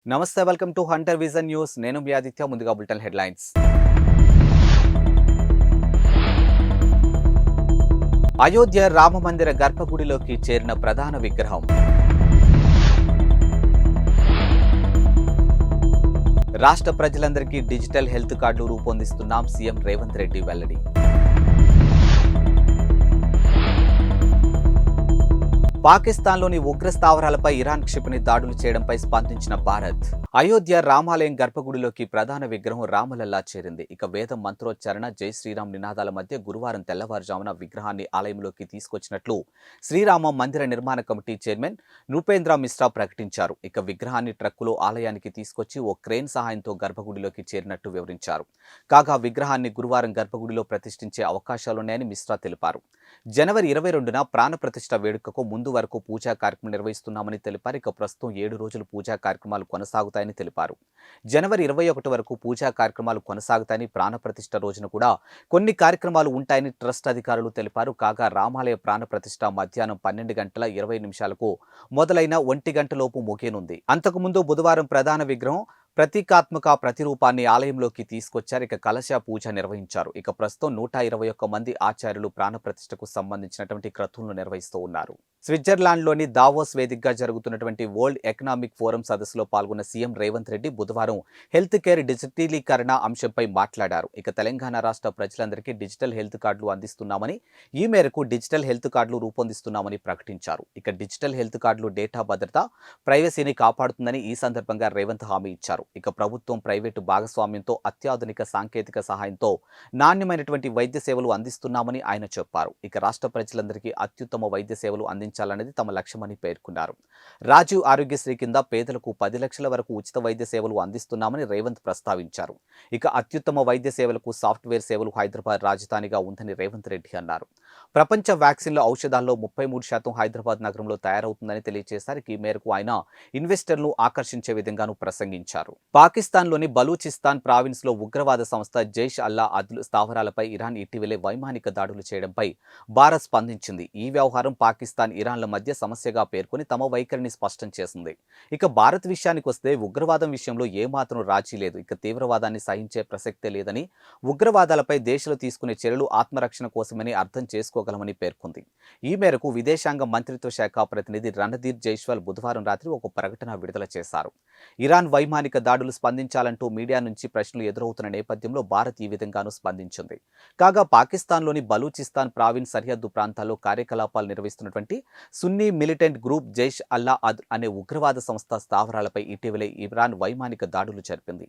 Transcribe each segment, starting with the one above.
నమస్తే, welcome to Hunter vision news. నేను మీ ఆదిత్య. ముందుగా బులెటిన్ హెడ్లైన్స్. అయోధ్య రామ మందిర గర్భగుడిలోకి చేరిన ప్రధాన విగ్రహం. రాష్ట్ర ప్రజలందరికీ డిజిటల్ హెల్త్ కార్డులు రూపొందిస్తున్నాం, సీఎం రేవంత్ రెడ్డి వెల్లడి. పాకిస్తాన్లోని ఉగ్ర స్థావరాలపై ఇరాన్ క్షిపణి దాడులు చేయడంపై స్పందించిన భారత్. అయోధ్య రామాలయం గర్భగుడిలోకి ప్రధాన విగ్రహం రామలల్లా చేరింది. ఇక వేద మంత్రోచ్చారణ, జై శ్రీరామ్ నినాదాల మధ్య గురువారం తెల్లవారుజామున విగ్రహాన్ని ఆలయంలోకి తీసుకొచ్చినట్లు శ్రీరామ మందిర నిర్మాణ కమిటీ చైర్మన్ నృపేంద్ర మిశ్రా ప్రకటించారు. ఇక విగ్రహాన్ని ట్రక్కులో ఆలయానికి తీసుకొచ్చి ఓ క్రేన్ సహాయంతో గర్భగుడిలోకి చేరినట్టు వివరించారు. కాగా విగ్రహాన్ని గురువారం గర్భగుడిలో ప్రతిష్ఠించే అవకాశాలున్నాయని మిశ్రా తెలిపారు. జనవరి 22న ప్రాణ ప్రతిష్ఠ వేడుకకు ముందు వరకు పూజా కార్యక్రమం నిర్వహిస్తున్నామని తెలిపారు. ఇక ప్రస్తుతం 7 రోజులు పూజా కార్యక్రమాలు కొనసాగుతాయని తెలిపారు. జనవరి 21 వరకు పూజా కార్యక్రమాలు కొనసాగుతాయని, ప్రాణ ప్రతిష్ఠ రోజున కూడా కొన్ని కార్యక్రమాలు ఉంటాయని ట్రస్ట్ అధికారులు తెలిపారు. కాగా రామాలయ ప్రాణ ప్రతిష్ఠ మధ్యాహ్నం 12:20 మొదలైన 1 గంటలోపు ముగియనుంది. అంతకుముందు బుధవారం ప్రధాన విగ్రహం ప్రతీకాత్మక ప్రతిరూపాన్ని ఆలయంలోకి తీసుకొచ్చారు. ఇక కలశ పూజ నిర్వహించారు. ఇక ప్రస్తుతం 121 మంది ఆచార్యులు ప్రాణప్రతిష్ఠకు సంబంధించినటువంటి క్రతువులను నిర్వహిస్తూ ఉన్నారు. స్విట్జర్లాండ్లోని దావోస్ వేదికగా జరుగుతున్నటువంటి వరల్డ్ ఎకనామిక్ ఫోరం సదస్సులో పాల్గొన్న సీఎం రేవంత్ రెడ్డి బుధవారం హెల్త్ కేర్ డిజిటలీకరణ అంశంపై మాట్లాడారు. ఇక తెలంగాణ రాష్ట్ర ప్రజలందరికీ డిజిటల్ హెల్త్ కార్డులు అందిస్తున్నామని, ఈ మేరకు డిజిటల్ హెల్త్ కార్డులు రూపొందిస్తున్నామని ప్రకటించారు. ఇక డిజిటల్ హెల్త్ కార్డులు డేటా భద్రత, ప్రైవసీని కాపాడుతుందని ఈ సందర్భంగా రేవంత్ హామీ ఇచ్చారు. ఇక ప్రభుత్వం ప్రైవేటు భాగస్వామ్యంతో అత్యాధునిక సాంకేతిక సహాయంతో నాణ్యమైనటువంటి వైద్య సేవలు అందిస్తున్నామని ఆయన చెప్పారు. ఇక రాష్ట్ర ప్రజలందరికీ అత్యుత్తమ వైద్య సేవలు అందించాలనేది తమ లక్ష్యమని పేర్కొన్నారు. రాజీవ్ ఆరోగ్యశ్రీ కింద పేదలకు 10 లక్షల వరకు ఉచిత వైద్య సేవలు అందిస్తున్నామని రేవంత్ ప్రస్తావించారు. ఇక అత్యుత్తమ వైద్య సేవలకు సాఫ్ట్వేర్ సేవలు హైదరాబాద్ రాజధానిగా ఉందని రేవంత్ రెడ్డి అన్నారు. ప్రపంచ వ్యాక్సిన్ల ఔషధాల్లో 33% హైదరాబాద్ నగరంలో తయారవుతుందని తెలియజేశారు. ఈ మేరకు ఆయన ఇన్వెస్టర్లను ఆకర్షించే విధంగానూ ప్రసంగించారు. పాకిస్తాన్లోని బలూచిస్తాన్ ప్రావిన్స్ లో ఉగ్రవాద సంస్థ జైష్ అల్లా అద్ల్ స్థావరాలపై ఇరాన్ ఇటీవలే వైమానిక దాడులు చేయడంపై భారత్ స్పందించింది. ఈ వ్యవహారం పాకిస్తాన్, ఇరాన్ల మధ్య సమస్యగా పేర్కొని తమ వైఖరిని స్పష్టం చేసింది. ఇక భారత్ విషయానికి వస్తే ఉగ్రవాదం విషయంలో ఏమాత్రం రాజీ లేదు. ఇక తీవ్రవాదాన్ని సహించే ప్రసక్తే లేదని, ఉగ్రవాదాలపై దేశాలు తీసుకునే చర్యలు ఆత్మరక్షణ కోసమని అర్థం చేసుకోగలమని పేర్కొంది. ఈ మేరకు విదేశాంగ మంత్రిత్వ శాఖ ప్రతినిధి రణధీర్ జైస్వాల్ బుధవారం రాత్రి ఒక ప్రకటన విడుదల చేశారు. ఇరాన్ వైమానిక దాడులు స్పందించాలంటూ మీడియా నుంచి ప్రశ్నలు ఎదురవుతున్న నేపథ్యంలో భారత్ ఈ విధంగానూ స్పందించింది. కాగా పాకిస్తాన్లోని బలూచిస్తాన్ ప్రావిన్స్ సరిహద్దు ప్రాంతాల్లో కార్యకలాపాలు నిర్వహిస్తున్నటువంటి సున్నీ మిలిటెంట్ గ్రూప్ జైష్ అల్లా అద్ అనే ఉగ్రవాద సంస్థ స్థావరాలపై ఇటీవలే ఇరాన్ వైమానిక దాడులు జరిపింది.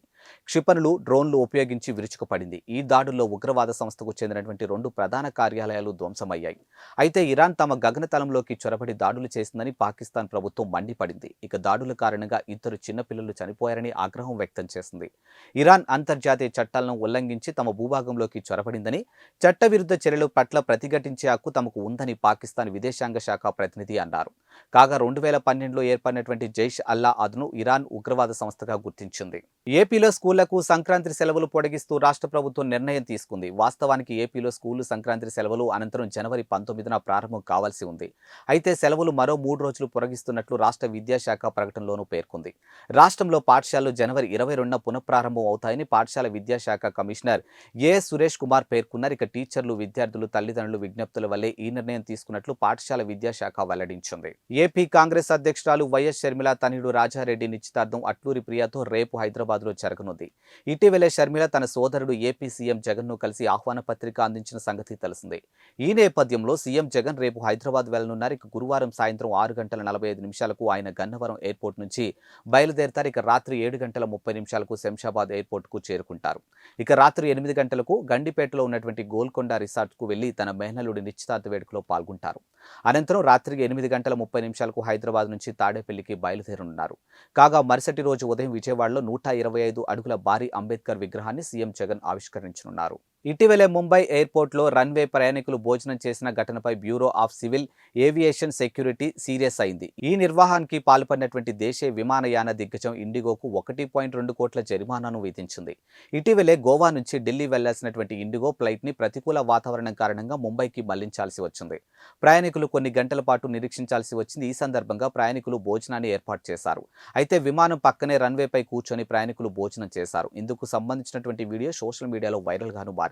క్షిపణులు, డ్రోన్లు ఉపయోగించి విరుచుకుపడింది. ఈ దాడుల్లో ఉగ్రవాద సంస్థకు చెందినటువంటి 2 ప్రధాన కార్యాలయాలు ధ్వంసమయ్యాయి. అయితే ఇరాన్ తమ గగనతలంలోకి చొరబడి దాడులు చేసిందని పాకిస్తాన్ ప్రభుత్వం మండిపడింది. ఇక దాడుల కారణంగా 2 చిన్నపిల్లలు చనిపోయారని ఆగ్రహం వ్యక్తం చేసింది. ఇరాన్ అంతర్జాతీయ చట్టాలను ఉల్లంఘించి తమ భూభాగంలోకి చొరబడిందని, చట్టవిరుద్ధ చర్యల పట్ల ప్రతిఘటించే హక్కు తమకు ఉందని పాకిస్తాన్ విదేశాంగ శాఖ ప్రతినిధి అన్నారు. కాగా 2012లో ఏర్పడినటువంటి జైష్ అల్లా అద్ను ఇరాన్ ఉగ్రవాద సంస్థగా గుర్తించింది. ఏపీలో స్కూళ్లకు సంక్రాంతి సెలవులు పొడిగిస్తూ రాష్ట్ర ప్రభుత్వం నిర్ణయం తీసుకుంది. వాస్తవానికి ఏపీలో స్కూళ్లు సంక్రాంతి సెలవులు అనంతరం జనవరి 19న ప్రారంభం కావాల్సి ఉంది. అయితే సెలవులు మరో 3 రోజులు పొడిగిస్తున్నట్లు రాష్ట్ర విద్యాశాఖ ప్రకటనలోనూ పేర్కొంది. రాష్ట్రంలో పాఠశాలలు జనవరి 22న పునఃప్రారంభం అవుతాయని పాఠశాల విద్యాశాఖ కమిషనర్ ఏఎస్ సురేష్ కుమార్ పేర్కొన్నారు. ఇక టీచర్లు, విద్యార్థులు, తల్లిదండ్రులు విజ్ఞప్తుల వల్లే ఈ నిర్ణయం తీసుకున్నట్లు పాఠశాల విద్యాశాఖ వెల్లడించింది. ఏపీ కాంగ్రెస్ అధ్యక్షురాలు వైఎస్ షర్మిల తనయుడు రాజారెడ్డి నిశ్చితార్థం అట్లూరి ప్రియాతో రేపు హైదరాబాద్లో జరగనుంది. ఇటీవలే షర్మిల తన సోదరుడు ఏపీ సీఎం జగన్ను కలిసి ఆహ్వాన పత్రిక అందించిన సంగతి తెలిసిందే. ఈ నేపథ్యంలో సీఎం జగన్ రేపు హైదరాబాద్ వెళ్లనున్నారు. ఇక గురువారం సాయంత్రం 6:45 ఆయన గన్నవరం ఎయిర్పోర్ట్ నుంచి బయలుదేరతారు. ఇక రాత్రి 7:30 శంషాబాద్ ఎయిర్పోర్ట్ కు చేరుకుంటారు. ఇక రాత్రి 8 గంటలకు గండిపేటలో ఉన్నటువంటి గోల్కొండ రిసార్ట్ కు వెళ్లి తన మేనల్లుడి నిశ్చితార్థ వేడుకలో పాల్గొంటారు. అనంతరం రాత్రి 8:30 హైదరాబాద్ నుంచి తాడేపల్లికి బయలుదేరనున్నారు. కాగా మరుసటి రోజు ఉదయం విజయవాడలో 125 అడుగుల భారీ అంబేద్కర్ విగ్రహాన్ని సీఎం జగన్ ఆవిష్కరించనున్నారు. ఇటీవలే ముంబై ఎయిర్పోర్ట్లో రన్వే ప్రయాణికులు భోజనం చేసిన ఘటనపై bureau of civil aviation security serious అయింది. ఈ నిర్వహణకి పాల్పడినటువంటి దేశీయ విమానయాన దిగ్గజం ఇండిగోకు 1.2 కోట్ల జరిమానాను విధించింది. ఇటీవలే గోవా నుంచి ఢిల్లీ వెళ్లాల్సినటువంటి ఇండిగో ఫ్లైట్ని ప్రతికూల వాతావరణం కారణంగా ముంబైకి మళ్లించాల్సి వచ్చింది. ప్రయాణికులు కొన్ని గంటల పాటు నిరీక్షించాల్సి వచ్చింది. ఈ సందర్భంగా ప్రయాణికులు భోజనాన్ని ఏర్పాటు చేశారు. అయితే విమానం పక్కనే రన్వేపై కూర్చొని ప్రయాణికులు భోజనం చేశారు. ఇందుకు సంబంధించినటువంటి వీడియో సోషల్ మీడియాలో వైరల్గాను మారింది.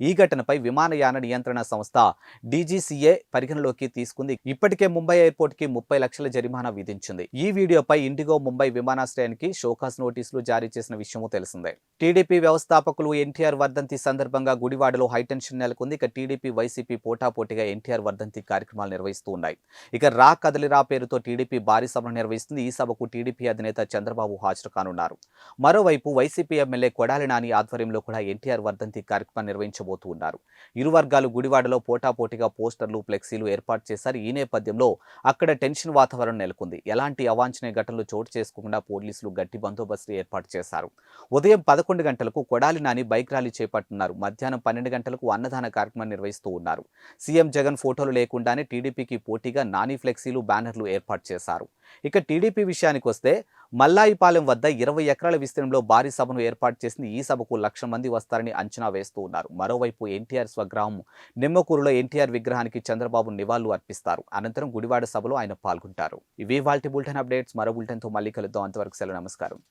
ఈ ఘటనపై విమానయాన నియంత్రణ సంస్థ డీజీసీఏ పరిగణలోకి తీసుకుంది. ఇప్పటికే ముంబై ఎయిర్పోర్ట్ కి 30 లక్షల జరిమానా విధించింది. ఈ వీడియోపై ఇండిగో ముంబై విమానాశ్రయానికి షోకాస్ నోటీసులు జారీ చేసిన విషయమూ తెలిసిందే. టీడీపీ వ్యవస్థాపకులు ఎన్టీఆర్ వర్ధంతి సందర్భంగా గుడివాడలో హైటెన్షన్ నెలకొంది. ఇక టీడీపీ వైసీపీ పోటాపోటీగా ఎన్టీఆర్ వర్ధంతి కార్యక్రమాలు నిర్వహిస్తూ ఉన్నాయి. ఇక రా కదలిరా పేరుతో టీడీపీ భారీ సభను నిర్వహిస్తుంది. ఈ సభకు టీడీపీ అధినేత చంద్రబాబు హాజరు కానున్నారు. మరోవైపు వైసీపీ ఎమ్మెల్యే కొడాలి నాని ఆధ్వర్యంలో కూడా ఎన్టీఆర్ వర్ధంతి కార్యక్రమం నిర్వహించబోతూ ఉన్నారు. ఇరు వర్గాలు గుడివాడలో పోటాపోటీగా పోస్టర్లు, ఫ్లెక్సీలు ఏర్పాటు చేశారు. ఈ నేపథ్యంలో అక్కడ టెన్షన్ వాతావరణం నెలకొంది. ఎలాంటి అవాంఛనీయ ఘటనలు చోటు చేసుకోకుండా పోలీసులు గట్టి బందోబస్తు ఏర్పాటు చేశారు. ఉదయం 11 గంటలకు కొడాలి నాని బైక్ ర్యాలీ చేపట్టున్నారు. మధ్యాహ్నం 12 గంటలకు అన్నదాన కార్యక్రమం నిర్వహిస్తూ ఉన్నారు. సీఎం జగన్ ఫోటోలు లేకుండానే టీడీపీకి పోటీగా నాని ఫ్లెక్సీలు, బ్యానర్లు ఏర్పాటు చేశారు. ఇక టీడీపీ విషయానికి వస్తే మల్లాయిపాలెం వద్ద 20 ఎకరాల విస్తీర్ణంలో భారీ సభను ఏర్పాటు చేసింది. ఈ సభకు 1,00,000 మంది వస్తారని అంచనా వేస్తూ ఉన్నారు. మరోవైపు ఎన్టీఆర్ స్వగ్రామం నిమ్మకూరులో ఎన్టీఆర్ విగ్రహానికి చంద్రబాబు నివాళులు అర్పిస్తారు. అనంతరం గుడివాడ సభలో ఆయన పాల్గొంటారు. ఇవి వాల్టి బులెటిన్ అప్డేట్స్. మరో బులెటిన్తో మళ్ళీ కలుద్దాం. అంతవరకు సెలవు. నమస్కారం.